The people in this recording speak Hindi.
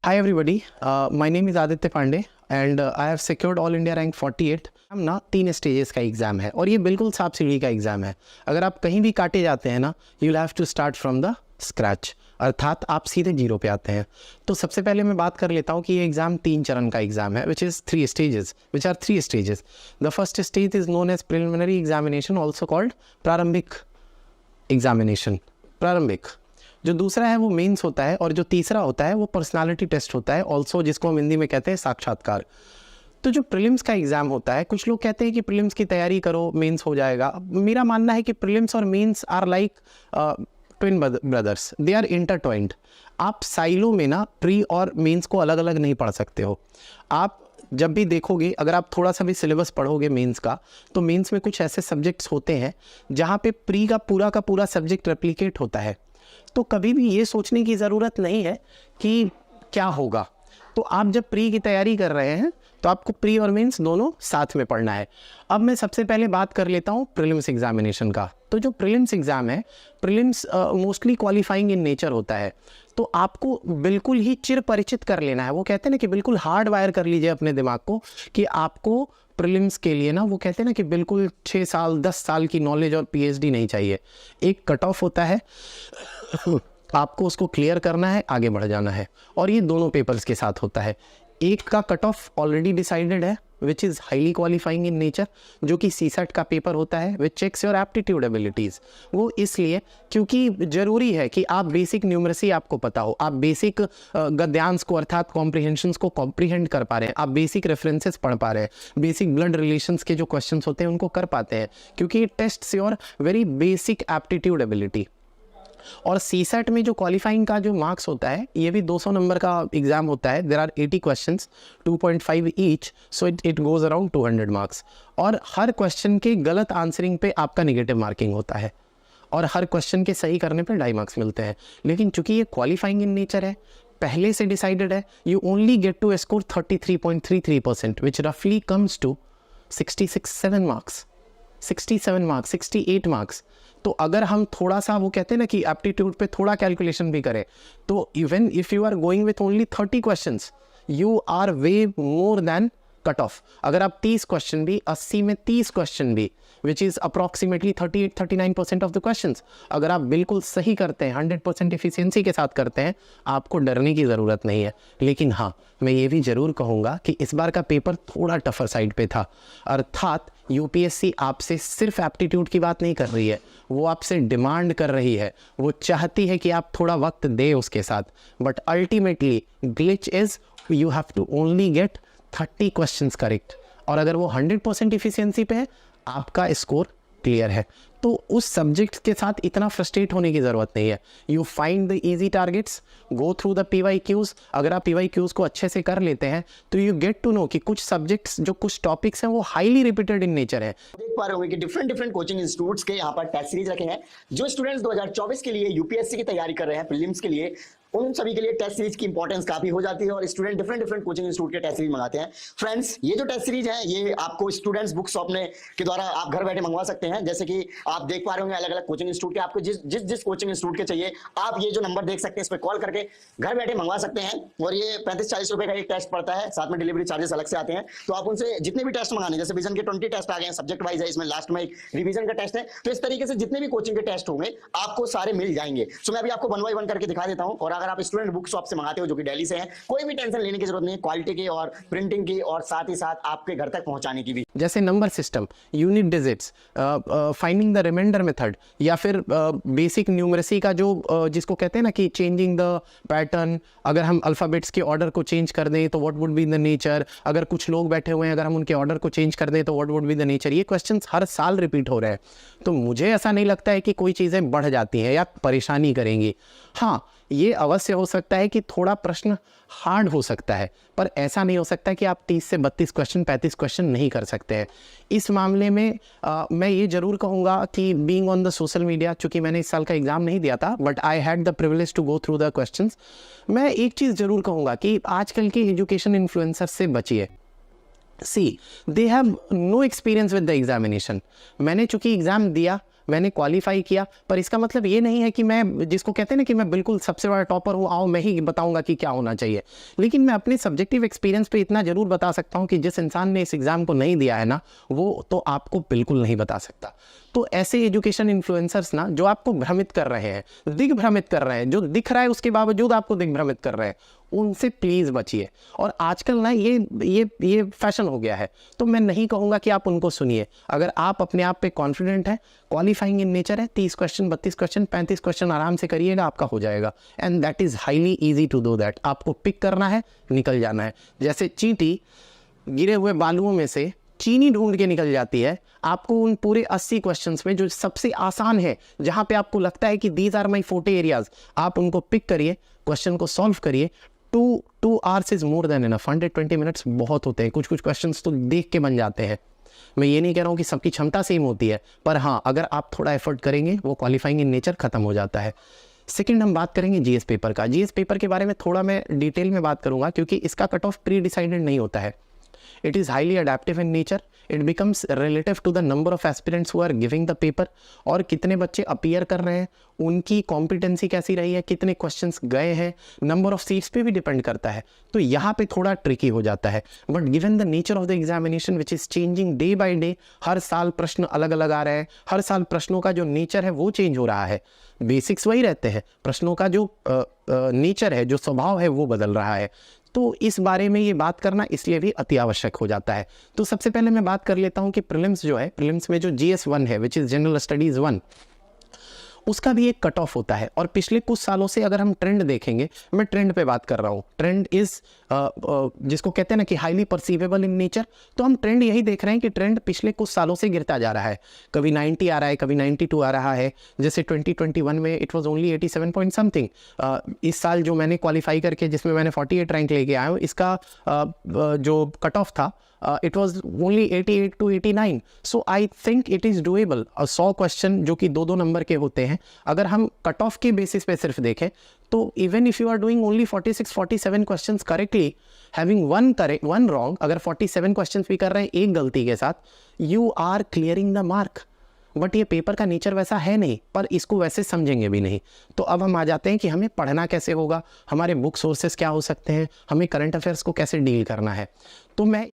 Hi everybody, my name is Aditya Pandey and I have secured All India Rank 48। हम ना 3 स्टेजेस का एग्ज़ाम है और ये बिल्कुल सांप सीढ़ी का एग्ज़ाम है। अगर आप कहीं भी काटे जाते हैं ना, you will have to start from the scratch, अर्थात आप सीधे जीरो पे आते हैं। तो सबसे पहले मैं बात कर लेता हूँ कि ये एग्ज़ाम 3 चरण का एग्ज़ाम है, which is 3 stages, which are 3 stages. The first stage is known as preliminary examination, also called प्रारंभिक एग्जामिनेशन, प्रारंभिक। जो दूसरा है वो मेंस होता है और जो तीसरा होता है वो पर्सनालिटी टेस्ट होता है, ऑल्सो जिसको हम हिंदी में कहते हैं साक्षात्कार। तो जो प्रीलिम्स का एग्ज़ाम होता है, कुछ लोग कहते हैं कि प्रीलिम्स की तैयारी करो मेंस हो जाएगा। मेरा मानना है कि प्रीलिम्स और mains are like twin brothers, they are intertwined. आप साइलो में ना प्री और मेंस को अलग अलग नहीं पढ़ सकते हो। आप जब भी देखोगे, अगर आप थोड़ा सा भी सिलेबस पढ़ोगे मेंस का, तो मेंस में कुछ ऐसे सब्जेक्ट्स होते हैं जहाँ पे प्री का पूरा सब्जेक्ट रेप्लिकेट होता है। तो कभी भी ये सोचने की ज़रूरत नहीं है कि क्या होगा। तो आप जब प्री की तैयारी कर रहे हैं तो आपको प्री और मेंस दोनों साथ में पढ़ना है। अब मैं सबसे पहले बात कर लेता हूँ प्रीलिम्स एग्जामिनेशन का। तो जो प्रीलिम्स एग्ज़ाम है, prelims mostly qualifying in nature होता है। तो आपको बिल्कुल ही चिर परिचित कर लेना है। वो कहते हैं ना कि बिल्कुल हार्ड वायर कर लीजिए अपने दिमाग को कि आपको प्रीलिम्स के लिए ना, वो कहते हैं ना कि बिल्कुल 6 साल 10 साल की नॉलेज और पीएचडी नहीं चाहिए। एक कट ऑफ होता है, आपको उसको क्लियर करना है, आगे बढ़ जाना है। और ये दोनों पेपर्स के साथ होता है। एक का कट ऑफ ऑलरेडी डिसाइडेड है, which is highly qualifying in nature, जो कि सीसेट का पेपर होता है, विच चेक्स योर एप्टीट्यूड एबिलिटीज़। वो इसलिए क्योंकि ज़रूरी है कि आप बेसिक न्यूमरेसी आपको पता हो, आप बेसिक गद्यांश को अर्थात कॉम्प्रिहेंशंस को कॉम्प्रिहेंड कर पा रहे हैं, आप बेसिक रेफरेंसेस पढ़ पा रहे हैं, बेसिक ब्लड रिलेशंस के जो क्वेश्चंस होते हैं उनको कर पाते हैं, क्योंकि it tests your very basic aptitude ability. और सीसेट में जो क्वालिफाइंग का जो मार्क्स होता है, ये भी 200 नंबर का एग्जाम होता है। There are 80 questions, 2.5 each, so it goes around 200 marks. और हर क्वेश्चन के गलत आंसरिंग पे आपका नेगेटिव मार्किंग होता है और हर क्वेश्चन के सही करने पे 2.5 मार्क्स मिलते हैं। लेकिन चूंकि ये क्वालिफाइंग इन नेचर है, पहले से डिसाइडेड है, you only get to score 33.33%, which रफली comes to 67 marks, 67 marks, 68 marks. तो अगर हम थोड़ा सा, वो कहते हैं ना कि एप्टीट्यूड पे थोड़ा कैलकुलेशन भी करें, तो even if you are going with only 30 questions, you are way more than cut off. अगर आप 30 क्वेश्चन भी, 80 में 30 क्वेश्चन भी, which is approximately 38-39% of the questions, अगर आप बिल्कुल सही करते हैं, 100% एफिशिएंसी के साथ करते हैं, आपको डरने की ज़रूरत नहीं है। लेकिन हाँ, मैं ये भी ज़रूर कहूँगा कि इस बार का पेपर थोड़ा टफर साइड पे था। अर्थात यूपीएससी आपसे सिर्फ एप्टीट्यूड की बात नहीं कर रही है, वो आपसे डिमांड कर रही है, वो चाहती है कि आप थोड़ा वक्त दें उसके साथ। But ultimately glitch is you have to only get 30 questions correct, और अगर वो 100% इफिशियंसी पे है, आपका स्कोर क्लियर है। तो उस सब्जेक्ट के साथ इतना फ्रस्ट्रेट होने की ज़रूरत नहीं है। You find the easy targets, go through the PYQs। अगर आप PYQs को अच्छे से कर लेते हैं तो यू गेट टू नो कि कुछ सब्जेक्ट्स, जो कुछ टॉपिक्स हैं, वो हाईली रिपीटेड इन नेचर है। देख पा रहे होंगे कि डिफरेंट कोचिंग इंस्टीट्यूट्स के यहाँ पर टेस्ट सीरीज रखे हैं। जो स्टूडेंट्स 2024 के लिए यूपीएससी की तैयारी कर रहे हैं, प्रीलिम्स के लिए, उन सभी के लिए टेस्ट सीरीज की इंपॉर्टेंस काफी हो जाती है और स्टूडेंट डिफरेंट कोचिंग इंस्टीट्यूट के टेस्ट सीरीज मंगाते हैं। फ्रेंड्स, ये जो टेस्ट सीरीज है, ये आपको स्टूडेंट्स बुक शॉप के द्वारा आप घर बैठे मंगवा सकते हैं। जैसे कि आप देख पा रहे होंगे अलग अलग कोचिंग इंस्टीट्यूट के, आपको जिस कोचिंग इंस्टीट्यूट के चाहिए, आप ये जो नंबर देख सकते हैं, इस पर कॉल करके घर बैठे मंगवा सकते हैं। और ये 35-40 रुपए का एक टेस्ट पड़ता है, साथ में डिलीवरी चार्जेस अलग से आते हैं। तो आप उनसे जितने भी टेस्ट मंगाने, जैसे विजन के 20 टेस्ट आ गए हैं, सब्जेक्ट वाइज है, इसमें लास्ट में एक रिवीजन का टेस्ट है। तो इस तरीके से जितने भी कोचिंग के टेस्ट होंगे आपको सारे मिल जाएंगे। सो मैं अभी आपको 1 बाय 1 करके दिखा देता हूं। और अगर आप स्टूडेंट बुक शॉप से मंगाते हो, जो कि दिल्ली से हैं, कोई भी टेंशन लेने की जरूरत नहीं है, क्वालिटी की और प्रिंटिंग की, और साथ ही साथ आपके घर तक पहुंचाने की भी। जैसे number system, unit digits, finding the remainder method, या फिर बेसिक न्यूमरेसी का जो जिसको कहते हैं ना कि चेंजिंग द पैटर्न, अगर हम अल्फ़ाबेट्स के ऑर्डर को चेंज कर दें तो what would be the nature, अगर कुछ लोग बैठे हुए हैं, अगर हम उनके ऑर्डर को चेंज कर दें तो what would be the nature. ये क्वेश्चंस हर साल रिपीट हो रहे हैं। तो मुझे ऐसा नहीं लगता है कि कोई चीज़ें बढ़ जाती हैं या परेशानी करेंगी। हाँ, ये अवश्य हो सकता है कि थोड़ा प्रश्न हार्ड हो सकता है, पर ऐसा नहीं हो सकता कि आप 30 से 32 क्वेश्चन, 35 क्वेश्चन नहीं कर सकते हैं। इस मामले में मैं ये ज़रूर कहूँगा कि being on the social media, चूँकि मैंने इस साल का एग्ज़ाम नहीं दिया था, but I had the privilege to go through the questions, मैं एक चीज़ ज़रूर कहूँगा कि आजकल के एजुकेशन इन्फ्लुएंसर से बचिए। See, they have no experience with the examination. मैंने चूँकि एग्ज़ाम दिया, मैंने क्वालिफाई किया, पर इसका मतलब ये नहीं है कि मैं, जिसको कहते हैं ना कि मैं बिल्कुल सबसे बड़ा टॉपर हूँ, आओ मैं ही बताऊंगा कि क्या होना चाहिए। लेकिन मैं अपने सब्जेक्टिव एक्सपीरियंस पे इतना जरूर बता सकता हूँ कि जिस इंसान ने इस एग्जाम को नहीं दिया है ना, वो तो आपको बिल्कुल नहीं बता सकता। तो ऐसे एजुकेशन इन्फ्लुएंसर्स ना जो आपको भ्रमित कर रहे हैं, दिग्भ्रमित कर रहे हैं, जो दिख रहा है उसके बावजूद आपको दिग्भ्रमित कर रहे हैं, उनसे प्लीज़ बचिए। और आजकल ना ये फैशन हो गया है, तो मैं नहीं कहूँगा कि आप उनको सुनिए। अगर आप अपने आप पे कॉन्फिडेंट हैं, क्वालिफाइंग इन नेचर है, 30 क्वेश्चन, 32 क्वेश्चन, 35 क्वेश्चन आराम से करिएगा, आपका हो जाएगा। And that is highly easy to do that. आपको पिक करना है, निकल जाना है। जैसे चींटी गिरे हुए बालुओं में से चीनी ढूंढ के निकल जाती है, आपको उन पूरे 80 क्वेश्चंस में जो सबसे आसान है, जहां पे आपको लगता है कि दीज आर माई 40 एरियाज, आप उनको पिक करिए, क्वेश्चन को सॉल्व करिए। 2 hours is more than enough. 120 minutes बहुत होते हैं। कुछ कुछ क्वेश्चंस तो देख के बन जाते हैं। मैं ये नहीं कह रहा हूँ कि सबकी क्षमता सेम होती है, पर हाँ, अगर आप थोड़ा एफर्ट करेंगे, वो क्वालिफाइंग इन नेचर खत्म हो जाता है। सेकंड, हम बात करेंगे जीएस पेपर का। जीएस पेपर के बारे में थोड़ा मैं डिटेल में बात करूंगा, क्योंकि इसका कट ऑफ प्री डिसाइडेड नहीं होता है। It is highly adaptive in nature. It becomes relative to the number of aspirants who are giving the paper, और कितने बच्चे अपीयर कर रहे हैं, उनकी कॉम्पिटेंसी कैसी रही है, कितने क्वेश्चंस गए हैं, नंबर ऑफ सीट्स पे भी डिपेंड करता है। तो यहाँ पे थोड़ा ट्रिकी हो जाता है। But given the nature of the examination which is changing day by day, हर साल प्रश्न अलग अलग आ रहे हैं, हर साल प्रश्नों का जो नेचर है वो चेंज हो रहा है। बेसिक्स वही रहते हैं, प्रश्नों का जो नेचर है, जो स्वभाव है, वो बदल रहा है। तो इस बारे में ये बात करना इसलिए भी अति आवश्यक हो जाता है। तो सबसे पहले मैं बात कर लेता हूँ कि प्रीलिम्स जो है, प्रीलिम्स में जो GS1 है, विच इज़ जनरल स्टडीज़ 1, उसका भी एक कट ऑफ होता है। और पिछले कुछ सालों से अगर हम ट्रेंड देखेंगे, मैं ट्रेंड पे बात कर रहा हूँ, ट्रेंड इज जिसको कहते हैं ना कि हाईली परसीवेबल इन नेचर, तो हम ट्रेंड यही देख रहे हैं कि ट्रेंड पिछले कुछ सालों से गिरता जा रहा है। कभी 90 आ रहा है, कभी 92 आ रहा है। जैसे 2021 में it was only 87 point something. इस साल जो मैंने क्वालिफाई करके, जिसमें मैंने 48 रैंक लेके आया हूँ, इसका जो कट ऑफ था, it was only 88 to 89. So I think it is doable. 100 question जो कि 2-2 नंबर के होते हैं, अगर हम कट ऑफ के बेसिस पे सिर्फ देखें, तो even if you are doing only 46-47 questions correctly, having one wrong, अगर 47 क्वेश्चंस भी कर रहे हैं एक गलती के साथ, you are clearing the mark. But ये पेपर का नेचर वैसा है नहीं, पर इसको वैसे समझेंगे भी नहीं। तो अब हम आ जाते हैं कि हमें पढ़ना कैसे होगा, हमारे बुक सोर्सेस क्या हो सकते हैं, हमें करंट अफेयर्स को कैसे डील करना है। तो मैं